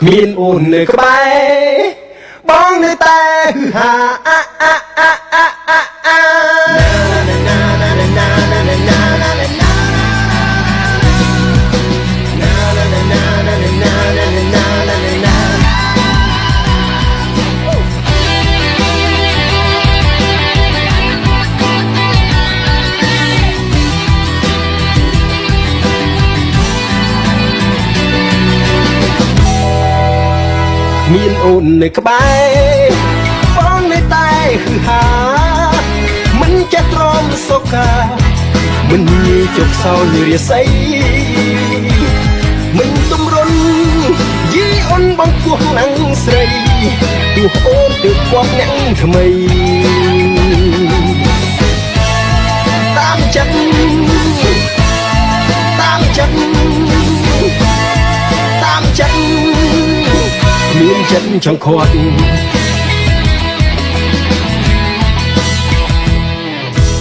គ្មានអូននៅក្បែរបងនៅតែហឺហាមានអូននៅក្បែរបងនៅតែហឺហាមិនចេះទ្រាំសុខាមិនងាយជប់សោយរាសីមិនទំរុនយីអូនបងគោះនឹងស្រីទោះអូនទើបពាប់អ្នកថ្មីតាមចិត្តតាមចិត្តតាមចិត្តមានចិត្តចង់ខាត់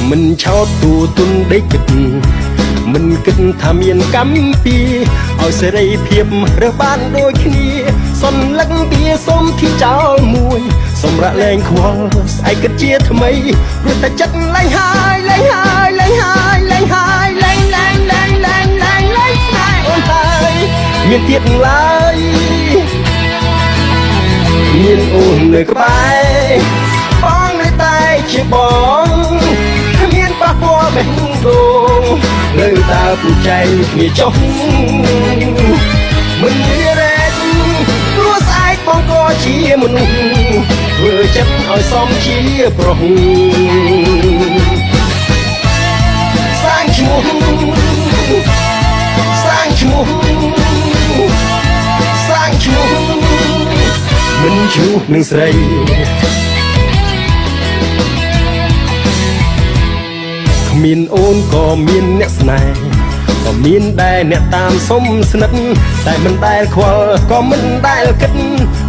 មិនឆោតទូទុនដេកគិតមិនគិតថាមានកម្មពីឲ្យសេរីភាពរើសបានដូចគ្នាសន្លឹកពីសុំធីចោលមួយសម្រាប់លែងខ្វល់ស្អែកគិតជាថ្មីព្រោះតែចិត្តលែងហើយលែងហើយលែងហើយលែងហើយលែងលែងលែងលែងលែងលែងស្នេហ៍អូនហើយមានទៀតឡើយមានអូននៅក្បែរបងនៅតែជាបងគ្មានប៉ះពាល់បេះដូងនៅតែពូចែងគ្នាចុះមិនមានរែកព្រោះស្អែកបងក៏ជាមនុស្សធ្វើចិត្តឲ្យសមជាប្រុសសាងឈ្មោះសាងឈ្មោះសាងឈ្មោះមិនជួបនឹងស្រីគ្មានអូនក៏មានអ្នកស្នេហ៍ក៏មានដែរអ្នកតាមសុំស្និទ្ធតែមិនដែលខ្វល់ក៏មិនដែលគិត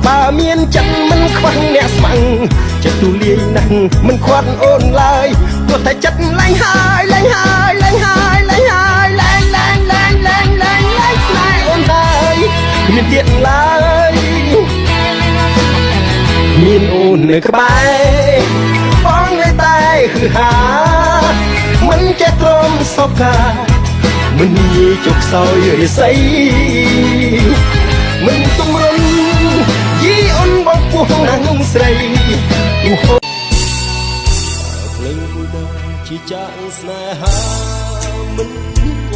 បើមានចិត្តមិនខ្វះអ្នកស្ម័គ្រចិត្តទូលាយណាស់មិនខ្វាត់អូនឡើយព្រោះតែចិត្តលែងហើយលែងហើយលែងហើយលែងហើយលែងលែងលែងលែងលែងលែងស្នេហ៍អូនហើយគ្មានទៀតឡើយមានអូននៅក្បែរបងនៅតែហឺហាមិនចេះទ្រាំសុខាមិនងាយជប់សោយរាសីមិនទំរុនយីអូនបងពោះនឹងស្រីទោះភ្លេងមួយដងជាចាក់ស្នេហាមិនគ